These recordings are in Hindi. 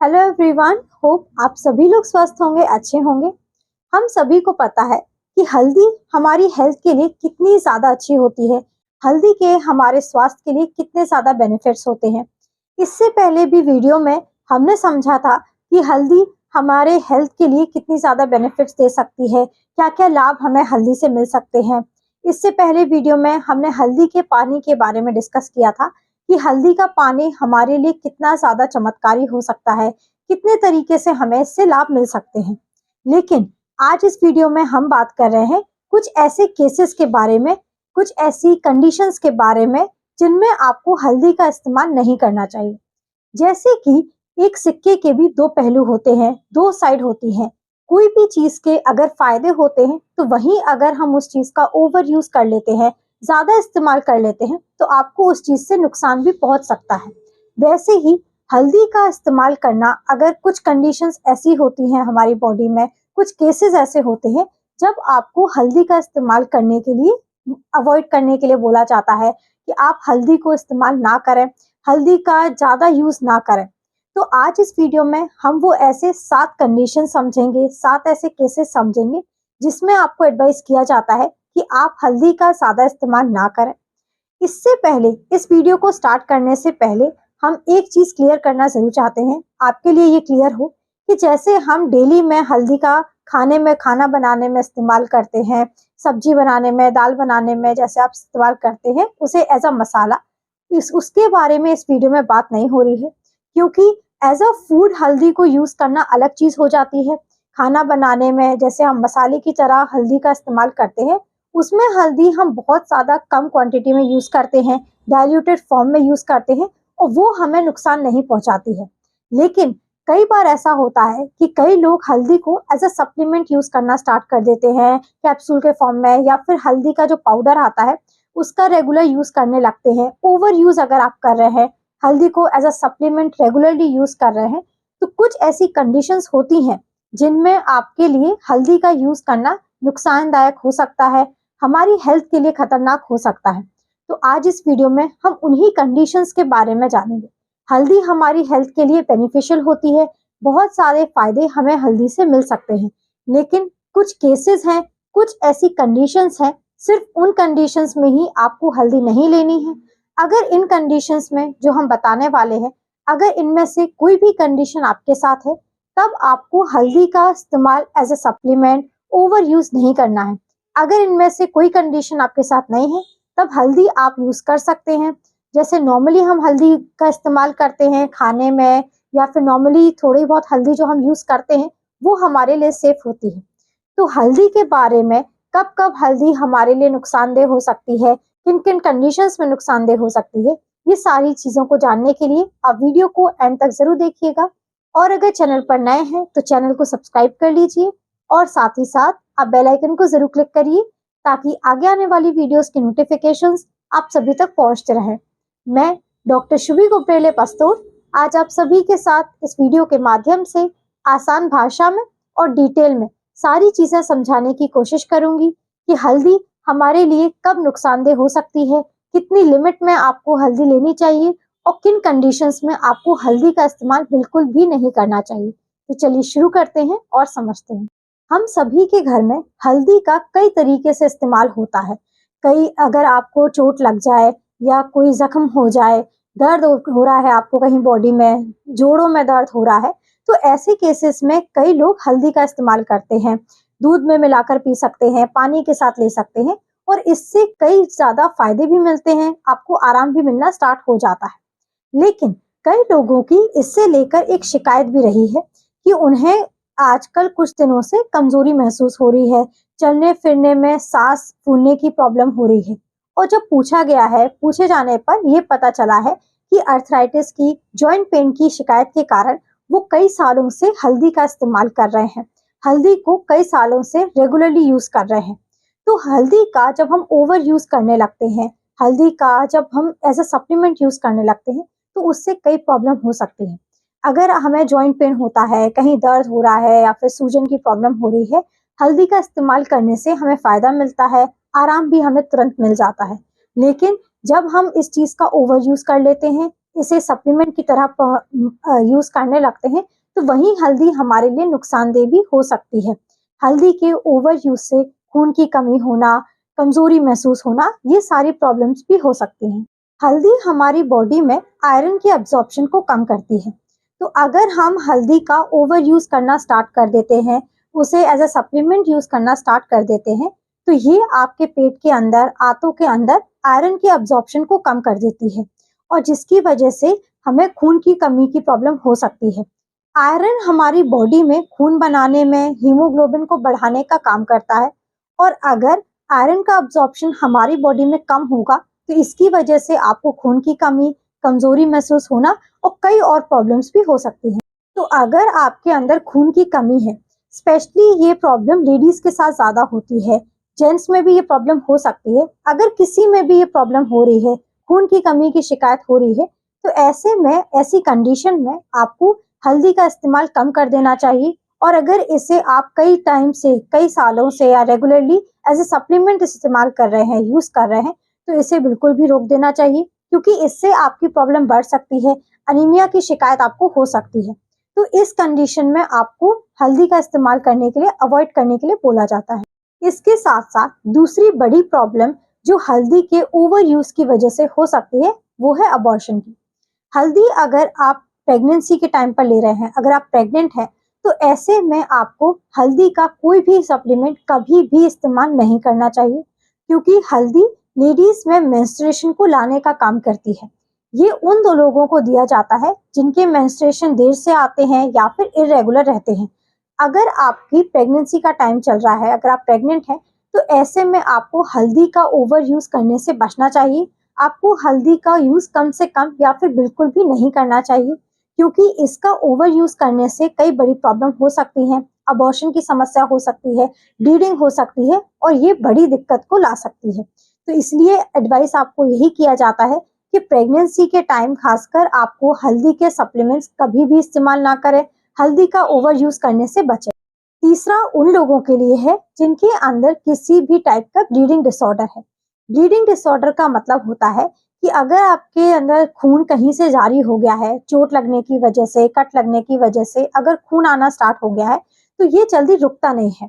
हेलो एवरीवन, होप आप सभी लोग स्वस्थ होंगे, अच्छे होंगे। हम सभी को पता है कि हल्दी हमारी हेल्थ के लिए कितनी ज़्यादा अच्छी होती है। हल्दी के हमारे स्वास्थ्य के लिए कितने ज़्यादा बेनिफिट्स होते हैं। इससे पहले भी वीडियो में हमने समझा था कि हल्दी हमारे हेल्थ के लिए कितनी ज़्यादा बेनिफिट्स दे सकती है, क्या-क्या लाभ हमें हल्दी से मिल सकते हैं। इससे पहले वीडियो में हमने हल्दी के पानी के बारे में डिस्कस किया था कि हल्दी का पानी हमारे लिए कितना ज़्यादा चमत्कारी हो सकता है, कितने तरीके से हमें इससे लाभ मिल सकते हैं। लेकिन आज इस वीडियो में हम बात कर रहे हैं कुछ ऐसे केसेस के बारे में, कुछ ऐसी कंडीशंस के बारे में जिनमें आपको हल्दी का इस्तेमाल नहीं करना चाहिए। जैसे कि एक सिक्के के भी दो पहलू होते हैं, दो साइड होती हैं। कोई भी चीज़ के अगर फायदे होते हैं, तो वहीं अगर हम उस चीज़ का ओवर यूज़ कर लेते हैं, ज़्यादा इस्तेमाल कर लेते हैं, तो आपको उस चीज़ से नुकसान भी पहुँच सकता है। वैसे ही हल्दी का इस्तेमाल करना, अगर कुछ कंडीशंस ऐसी होती हैं हमारी बॉडी में, कुछ केसेस ऐसे होते हैं जब आपको हल्दी का इस्तेमाल करने के लिए, अवॉइड करने के लिए बोला जाता है कि आप हल्दी को इस्तेमाल ना करें, हल्दी का ज़्यादा यूज़ ना करें। तो आज इस वीडियो में हम वो ऐसे 7 कंडीशन समझेंगे, 7 ऐसे केसेस समझेंगे जिसमें आपको एडवाइस किया जाता है कि आप हल्दी का ज़्यादा इस्तेमाल ना करें। इससे पहले, इस वीडियो को स्टार्ट करने से पहले हम एक चीज़ क्लियर करना ज़रूर चाहते हैं, आपके लिए ये क्लियर हो कि जैसे हम डेली में हल्दी का खाने में, खाना बनाने में इस्तेमाल करते हैं, सब्जी बनाने में, दाल बनाने में जैसे आप इस्तेमाल करते हैं उसे एज़ अ मसाला, इस उसके बारे में इस वीडियो में बात नहीं हो रही है। क्योंकि एज़ अ फूड हल्दी को यूज़ करना अलग चीज़ हो जाती है। खाना बनाने में जैसे हम मसाले की तरह हल्दी का इस्तेमाल करते हैं, उसमें हल्दी हम बहुत ज़्यादा कम क्वांटिटी में यूज़ करते हैं, डाइल्यूटेड फॉर्म में यूज़ करते हैं और वो हमें नुकसान नहीं पहुँचाती है। लेकिन कई बार ऐसा होता है कि कई लोग हल्दी को एज़ अ सप्लीमेंट यूज़ करना स्टार्ट कर देते हैं, कैप्सूल के फॉर्म में, या फिर हल्दी का जो पाउडर आता है, उसका रेगुलर यूज़ करने लगते हैं। ओवर यूज़ अगर आप कर रहे हैं, हल्दी को as a supplement regularly use कर रहे हैं, तो कुछ ऐसी कंडीशंस होती हैं जिनमें आपके लिए हल्दी का यूज़ करना नुकसानदायक हो सकता है, हमारी हेल्थ के लिए खतरनाक हो सकता है। तो आज इस वीडियो में हम उन्हीं कंडीशंस के बारे में जानेंगे। हल्दी हमारी हेल्थ के लिए बेनिफिशियल होती है, बहुत सारे फायदे हमें हल्दी से मिल सकते हैं। लेकिन कुछ केसेस हैं, कुछ ऐसी कंडीशंस हैं, सिर्फ उन कंडीशंस में ही आपको हल्दी नहीं लेनी है। अगर इन कंडीशंस में जो हम बताने वाले हैं, अगर इनमें से कोई भी कंडीशन आपके साथ है, तब आपको हल्दी का इस्तेमाल as a supplement over use नहीं करना है। अगर इनमें से कोई कंडीशन आपके साथ नहीं है, तब हल्दी आप यूज कर सकते हैं। जैसे नॉर्मली हम हल्दी का इस्तेमाल करते हैं खाने में, या फिर नॉर्मली थोड़ी बहुत हल्दी जो हम यूज करते हैं वो हमारे लिए सेफ होती है। तो हल्दी के बारे में, कब कब हल्दी हमारे लिए नुकसानदेह हो सकती है, किन किन कंडीशंस में नुकसानदेह हो सकती है, ये सारी चीज़ों को जानने के लिए आप वीडियो को एंड तक ज़रूर देखिएगा। और अगर चैनल पर नए हैं तो चैनल को सब्सक्राइब कर लीजिए और साथ ही साथ आप बेल आइकन को ज़रूर क्लिक करिए ताकि आगे आने वाली वीडियोस की नोटिफिकेशंस आप सभी तक पहुंचते रहें। मैं डॉक्टर शुभी गोपरेले पस्तोर आज आप सभी के साथ इस वीडियो के माध्यम से आसान भाषा में और डिटेल में सारी चीज़ें समझाने की कोशिश करूंगी कि हल्दी हमारे लिए कब नुकसानदेह हो सकती है, कितनी लिमिट में आपको हल्दी लेनी चाहिए और किन कंडीशंस में आपको हल्दी का इस्तेमाल बिल्कुल भी नहीं करना चाहिए। तो चलिए शुरू करते हैं और समझते हैं। हम सभी के घर में हल्दी का कई तरीके से इस्तेमाल होता है। कई, अगर आपको चोट लग जाए या कोई जख्म हो जाए, दर्द हो रहा है आपको कहीं बॉडी में, जोड़ों में दर्द हो रहा है, तो ऐसे केसेस में कई लोग हल्दी का इस्तेमाल करते हैं। दूध में मिलाकर पी सकते हैं, पानी के साथ ले सकते हैं और इससे कई ज़्यादा फायदे भी मिलते हैं, आपको आराम भी मिलना स्टार्ट हो जाता है। लेकिन कई लोगों की इससे लेकर एक शिकायत भी रही है कि उन्हें आजकल कुछ दिनों से कमजोरी महसूस हो रही है, चलने फिरने में सांस फूलने की प्रॉब्लम हो रही है। और जब पूछा गया है, पूछे जाने पर यह पता चला है कि अर्थराइटिस की, जॉइंट पेन की शिकायत के कारण वो कई सालों से हल्दी का इस्तेमाल कर रहे हैं, हल्दी को कई सालों से रेगुलरली यूज कर रहे हैं। तो हल्दी का जब हम ओवर यूज करने लगते हैं, हल्दी का जब हम एज अ सप्लीमेंट यूज करने लगते हैं, तो उससे कई प्रॉब्लम हो सकती है। अगर हमें जॉइंट पेन होता है, कहीं दर्द हो रहा है या फिर सूजन की प्रॉब्लम हो रही है, हल्दी का इस्तेमाल करने से हमें फायदा मिलता है, आराम भी हमें तुरंत मिल जाता है। लेकिन जब हम इस चीज का ओवर यूज कर लेते हैं, इसे सप्लीमेंट की तरह यूज करने लगते हैं, तो वहीं हल्दी हमारे लिए नुकसानदेह भी हो सकती है। हल्दी के ओवर यूज से खून की कमी होना, कमजोरी महसूस होना, ये सारी प्रॉब्लम्स भी हो सकती हैं। हल्दी हमारी बॉडी में आयरन के अब्जॉर्प्शन को कम करती है। तो अगर हम हल्दी का ओवर यूज करना स्टार्ट कर देते हैं, उसे एज अ सप्लीमेंट यूज करना स्टार्ट कर देते हैं, तो ये आपके पेट के अंदर, आंतों के अंदर आयरन के अब्जॉर्प्शन को कम कर देती है, और जिसकी वजह से हमें खून की कमी की प्रॉब्लम हो सकती है। आयरन हमारी बॉडी में खून बनाने में, हीमोग्लोबिन को बढ़ाने का काम करता है, और अगर आयरन का अब्जॉर्प्शन हमारी बॉडी में कम होगा, तो इसकी वजह से आपको खून की कमी, कमजोरी महसूस होना और कई और प्रॉब्लम्स भी हो सकती हैं। तो अगर आपके अंदर खून की कमी है, स्पेशली ये प्रॉब्लम लेडीज के साथ ज्यादा होती है, जेंट्स में भी ये प्रॉब्लम हो सकती है। अगर किसी में भी ये प्रॉब्लम हो रही है, खून की कमी की शिकायत हो रही है, तो ऐसे में, ऐसी कंडीशन में आपको हल्दी का इस्तेमाल कम कर देना चाहिए। और अगर इसे आप कई टाइम से, कई सालों से या रेगुलरली एज ए सप्लीमेंट इस्तेमाल कर रहे हैं, यूज कर रहे हैं, तो इसे बिल्कुल भी रोक देना चाहिए, क्योंकि इससे आपकी प्रॉब्लम बढ़ सकती है, अनीमिया की शिकायत आपको हो सकती है। तो इस कंडीशन में आपको हल्दी का इस्तेमाल करने के लिए, अवॉइड करने के लिए बोला जाता है। इसके साथ साथ दूसरी बड़ी प्रॉब्लम जो हल्दी के ओवर यूज की वजह से हो सकती है, वो है अबॉर्शन की। हल्दी अगर आप प्रेगनेंसी के टाइम पर ले रहे हैं, अगर आप प्रेग्नेंट हैं, तो ऐसे में आपको हल्दी का कोई भी सप्लीमेंट कभी भी इस्तेमाल नहीं करना चाहिए, क्योंकि हल्दी लेडीज में मेंस्ट्रुएशन को लाने का काम करती है। ये उन दो लोगों को दिया जाता है जिनके मेंस्ट्रुएशन देर से आते हैं या फिर इरेगुलर रहते हैं। अगर आपकी प्रेगनेंसी का टाइम चल रहा है, अगर आप प्रेग्नेंट हैं, तो ऐसे में आपको हल्दी का ओवर यूज करने से बचना चाहिए। आपको हल्दी का यूज कम से कम या फिर बिल्कुल भी नहीं करना चाहिए, क्योंकि इसका ओवर यूज करने से कई बड़ी प्रॉब्लम हो सकती हैं। अबॉर्शन की समस्या हो सकती है, ब्लीडिंग हो सकती है, और ये बड़ी दिक्कत को ला सकती है। तो इसलिए एडवाइस आपको यही किया जाता है कि प्रेगनेंसी के टाइम खासकर आपको हल्दी के सप्लीमेंट्स कभी भी इस्तेमाल ना करें, हल्दी का ओवर यूज करने से बचें। तीसरा उन लोगों के लिए है जिनके अंदर किसी भी टाइप का ब्लीडिंग डिसऑर्डर है। ब्लीडिंग डिसऑर्डर का मतलब होता है कि अगर आपके अंदर खून कहीं से जारी हो गया है, चोट लगने की वजह से, कट लगने की वजह से अगर खून आना स्टार्ट हो गया है, तो ये जल्दी रुकता नहीं है।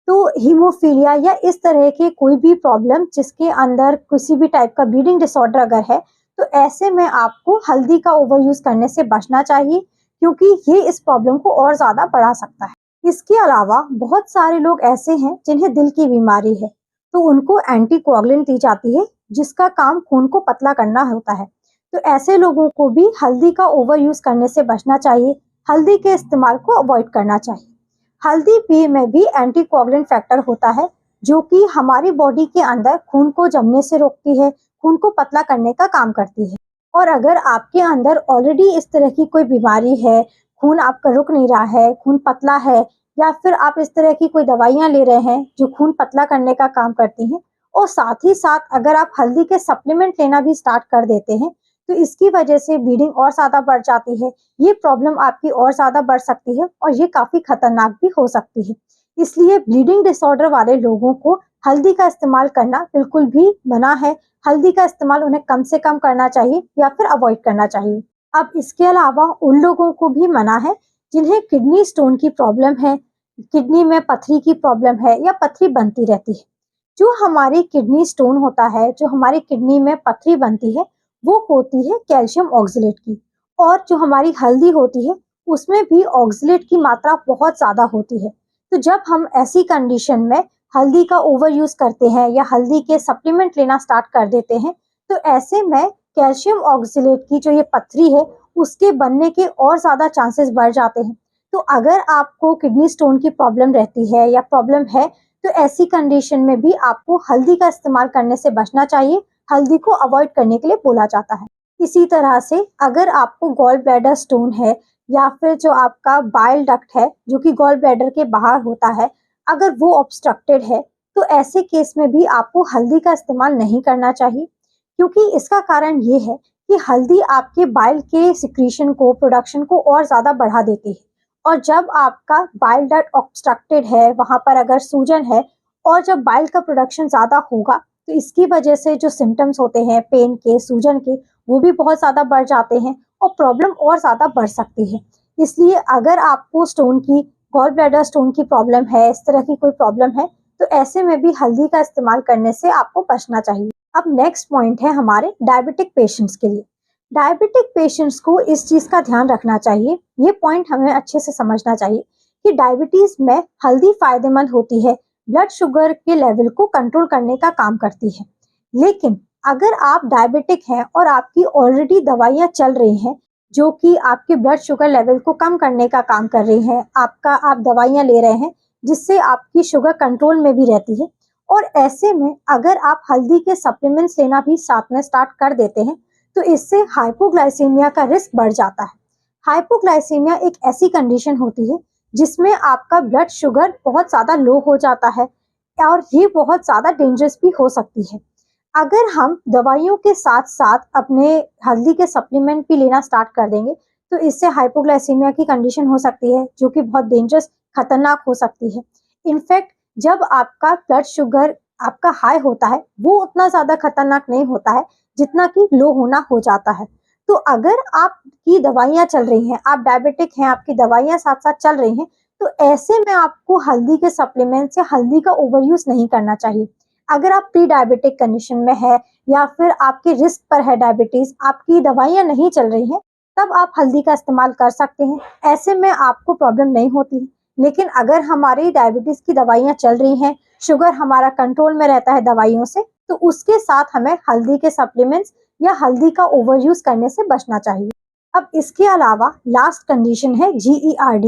तो हीमोफीलिया या इस तरह के कोई भी प्रॉब्लम जिसके अंदर किसी भी टाइप का ब्लीडिंग डिसऑर्डर अगर है, तो ऐसे में आपको हल्दी का ओवर यूज करने से बचना चाहिए, क्योंकि ये इस प्रॉब्लम को और ज्यादा बढ़ा सकता है। इसके अलावा बहुत सारे लोग ऐसे हैं जिन्हें दिल की बीमारी है, तो उनको एंटीकोगुलेंट दी जाती है, जिसका काम खून को पतला करना होता है। तो ऐसे लोगों को भी हल्दी का ओवर यूज करने से बचना चाहिए, हल्दी के इस्तेमाल को अवॉइड करना चाहिए। हल्दी पी में भी एंटीकोगुलेंट फैक्टर होता है, जो कि हमारी बॉडी के अंदर खून को जमने से रोकती है, खून को पतला करने का काम करती है। और अगर आपके अंदर ऑलरेडी इस तरह की कोई बीमारी है, खून आपका रुक नहीं रहा है, खून पतला है, या फिर आप इस तरह की कोई दवाइयां ले रहे हैं जो खून पतला करने का काम करती हैं, और साथ ही साथ अगर आप हल्दी के सप्लीमेंट लेना भी स्टार्ट कर देते हैं, तो इसकी वजह से ब्लीडिंग और ज्यादा बढ़ जाती है। ये प्रॉब्लम आपकी और ज्यादा बढ़ सकती है, और ये काफी खतरनाक भी हो सकती है। इसलिए ब्लीडिंग डिसऑर्डर वाले लोगों को हल्दी का इस्तेमाल करना बिल्कुल भी मना है। हल्दी का इस्तेमाल उन्हें कम से कम करना चाहिए या फिर अवॉइड करना चाहिए। अब इसके अलावा उन लोगों को भी मना है जिन्हें किडनी स्टोन की प्रॉब्लम है, किडनी में पथरी की प्रॉब्लम है, या पथरी बनती रहती है। जो हमारी किडनी स्टोन होता है, जो हमारी किडनी में पथरी बनती है, वो होती है कैल्शियम ऑक्सलेट की। और जो हमारी हल्दी होती है, उसमें भी ऑक्सलेट की मात्रा बहुत ज्यादा होती है। तो जब हम ऐसी कंडीशन में हल्दी का ओवर यूज करते हैं या हल्दी के सप्लीमेंट लेना स्टार्ट कर देते हैं, तो ऐसे में कैल्शियम ऑक्सलेट की जो ये पथरी है, उसके बनने के और ज्यादा चांसेस बढ़ जाते हैं। तो अगर आपको किडनी स्टोन की प्रॉब्लम रहती है या प्रॉब्लम है, तो ऐसी कंडीशन में भी आपको हल्दी का इस्तेमाल करने से बचना चाहिए। हल्दी को अवॉइड करने के लिए बोला जाता है। इसी तरह से अगर आपको गॉल ब्लैडर स्टोन है, या फिर जो आपका बाइल डक्ट है जो कि गॉल ब्लैडर के बाहर होता है, अगर वो ऑब्स्ट्रक्टेड है, तो ऐसे केस में भी आपको हल्दी का इस्तेमाल नहीं करना चाहिए, क्योंकि इसका कारण ये है कि हल्दी आपके बाइल के सिक्रीशन को, प्रोडक्शन को और ज्यादा बढ़ा देती है। और जब आपका बाइल डक्ट ऑब्स्ट्रक्टेड है, वहां पर अगर सूजन है, और जब बाइल का प्रोडक्शन ज्यादा होगा, तो इसकी वजह से जो सिम्टम्स होते हैं पेन के, सूजन के, वो भी बहुत ज़्यादा बढ़ जाते हैं और प्रॉब्लम और ज़्यादा बढ़ सकती है। इसलिए अगर आपको स्टोन की, गॉल ब्लैडर स्टोन की प्रॉब्लम है, इस तरह की कोई प्रॉब्लम है, तो ऐसे में भी हल्दी का इस्तेमाल करने से आपको बचना चाहिए। अब नेक्स्ट पॉइंट है हमारे डायबिटिक पेशेंट्स के लिए। डायबिटिक पेशेंट्स को इस चीज़ का ध्यान रखना चाहिए, ये पॉइंट हमें अच्छे से समझना चाहिए कि डायबिटीज़ में हल्दी फायदेमंद होती है, ब्लड शुगर के लेवल को कंट्रोल करने का काम करती है। लेकिन अगर आप डायबिटिक हैं और आपकी ऑलरेडी दवाइयाँ चल रही हैं, जो कि आपके ब्लड शुगर लेवल को कम करने का काम कर रही हैं, आप दवाइयाँ ले रहे हैं, जिससे आपकी शुगर कंट्रोल में भी रहती है, और ऐसे में अगर आप हल्दी के सप्लीमेंट्स लेना भी साथ में स्टार्ट कर देते हैं, तो इससे हाइपोग्लाइसीमिया का रिस्क बढ़ जाता है। हाइपोग्लाइसीमिया एक ऐसी कंडीशन होती है जिसमें आपका ब्लड शुगर बहुत ज़्यादा लो हो जाता है, और ये बहुत ज़्यादा डेंजरस भी हो सकती है। अगर हम दवाइयों के साथ साथ अपने हल्दी के सप्लीमेंट भी लेना स्टार्ट कर देंगे, तो इससे हाइपोग्लाइसीमिया की कंडीशन हो सकती है, जो कि बहुत डेंजरस, खतरनाक हो सकती है। इनफैक्ट जब आपका ब्लड शुगर आपका हाई होता है, वो उतना ज़्यादा खतरनाक नहीं होता है जितना कि लो होना हो जाता है। तो अगर आपकी दवाइयाँ चल रही हैं, आप डायबिटिक हैं, आपकी दवाइयाँ साथ-साथ चल रही हैं, तो ऐसे में आपको हल्दी के सप्लीमेंट्स या हल्दी का ओवर यूज़ नहीं करना चाहिए। अगर आप प्री डायबिटिक कंडीशन में है या फिर आपके रिस्क पर है डायबिटीज़, आपकी दवाइयाँ नहीं चल रही हैं, तब आप हल्दी का इस्तेमाल कर सकते हैं। ऐसे में आपको प्रॉब्लम नहीं होती। लेकिन अगर हमारी डायबिटीज़ की दवाइयाँ चल रही हैं, शुगर हमारा कंट्रोल में रहता है दवाइयों से, तो उसके साथ हमें हल्दी के सप्लीमेंट्स या हल्दी का ओवर यूज़ करने से बचना चाहिए। अब इसके अलावा लास्ट कंडीशन है GERD,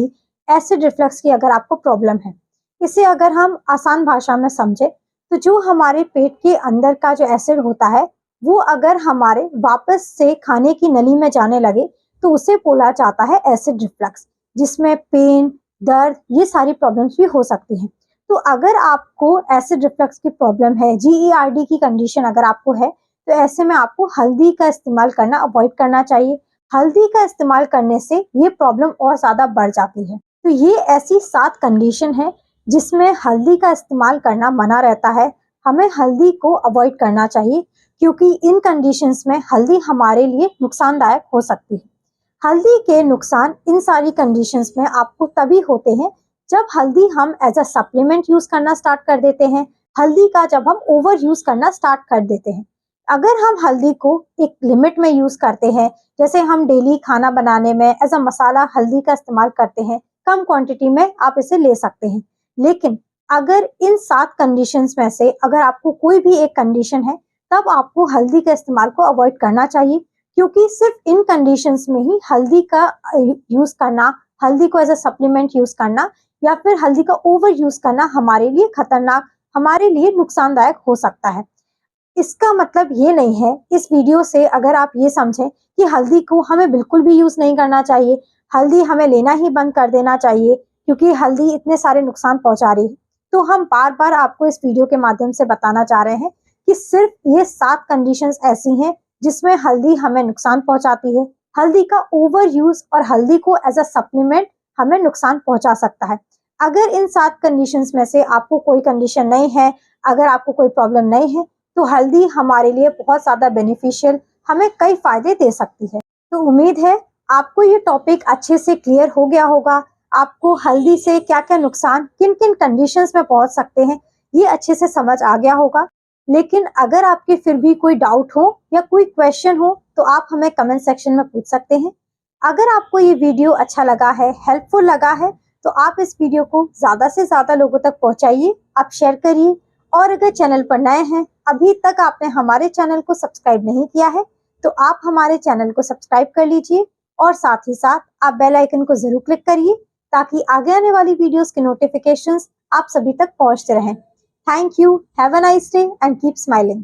एसिड रिफ्लक्स की अगर आपको प्रॉब्लम है। इसे अगर हम आसान भाषा में समझें, तो जो हमारे पेट के अंदर का जो एसिड होता है, वो अगर हमारे वापस से खाने की नली में जाने लगे, तो उसे बोला जाता है एसिड रिफ्लक्स, जिसमें पेन, दर्द, ये सारी प्रॉब्लम्स भी हो सकती हैं। तो अगर आपको एसिड रिफ्लक्स की प्रॉब्लम है, GERD की कंडीशन अगर आपको है, तो ऐसे में आपको हल्दी का इस्तेमाल करना अवॉइड करना चाहिए। हल्दी का इस्तेमाल करने से ये प्रॉब्लम और ज़्यादा बढ़ जाती है। तो ये ऐसी 7 कंडीशन है जिसमें हल्दी का इस्तेमाल करना मना रहता है। हमें हल्दी को अवॉइड करना चाहिए, क्योंकि इन कंडीशंस में हल्दी हमारे लिए नुकसानदायक हो सकती है। हल्दी के नुकसान इन सारी कंडीशंस में आपको तभी होते हैं जब हल्दी हम एज अ सप्लीमेंट यूज करना स्टार्ट कर देते हैं, हल्दी का जब हम ओवर यूज करना स्टार्ट कर देते हैं। अगर हम हल्दी को एक लिमिट में यूज करते हैं, जैसे हम डेली खाना बनाने में एज अ मसाला हल्दी का इस्तेमाल करते हैं, कम क्वांटिटी में आप इसे ले सकते हैं। लेकिन अगर इन 7 कंडीशंस में से अगर आपको कोई भी एक कंडीशन है, तब आपको हल्दी के इस्तेमाल को अवॉइड करना चाहिए, क्योंकि सिर्फ इन कंडीशंस में ही हल्दी का यूज करना, हल्दी को एज अ सप्लीमेंट यूज करना या फिर हल्दी का ओवर यूज करना हमारे लिए खतरनाक, हमारे लिए नुकसानदायक हो सकता है। इसका मतलब ये नहीं है, इस वीडियो से अगर आप ये समझें कि हल्दी को हमें बिल्कुल भी यूज नहीं करना चाहिए, हल्दी हमें लेना ही बंद कर देना चाहिए क्योंकि हल्दी इतने सारे नुकसान पहुंचा रही है। तो हम बार-बार आपको इस वीडियो के माध्यम से बताना चाह रहे हैं कि सिर्फ ये 7 कंडीशंस ऐसी हैं जिसमें हल्दी हमें नुकसान पहुंचाती है। हल्दी का ओवर यूज और हल्दी को एज अ सप्लीमेंट हमें नुकसान पहुंचा सकता है। अगर इन 7 कंडीशंस में से आपको कोई कंडीशन नहीं है, अगर आपको कोई प्रॉब्लम नहीं है, तो हल्दी हमारे लिए बहुत ज़्यादा बेनिफिशियल, हमें कई फायदे दे सकती है। तो उम्मीद है आपको ये टॉपिक अच्छे से क्लियर हो गया होगा। आपको हल्दी से क्या-क्या नुकसान, किन-किन कंडीशंस में पहुंच सकते हैं, ये अच्छे से समझ आ गया होगा। लेकिन अगर आपके फिर भी कोई डाउट हो या कोई क्वेश्चन हो, तो आप हमें कमेंट सेक्शन में पूछ सकते हैं। अगर आपको ये वीडियो अच्छा लगा है, हेल्पफुल लगा है, तो आप इस वीडियो को ज़्यादा से ज़्यादा लोगों तक पहुंचाइए, आप शेयर करिए। और अगर चैनल पर नए हैं, अभी तक आपने हमारे चैनल को सब्सक्राइब नहीं किया है, तो आप हमारे चैनल को सब्सक्राइब कर लीजिए और साथ ही साथ आप बेल आइकन को जरूर क्लिक करिए, ताकि आगे आने वाली वीडियोस के नोटिफिकेशंस आप सभी तक पहुंचते रहें। Thank you, have a nice day and keep smiling.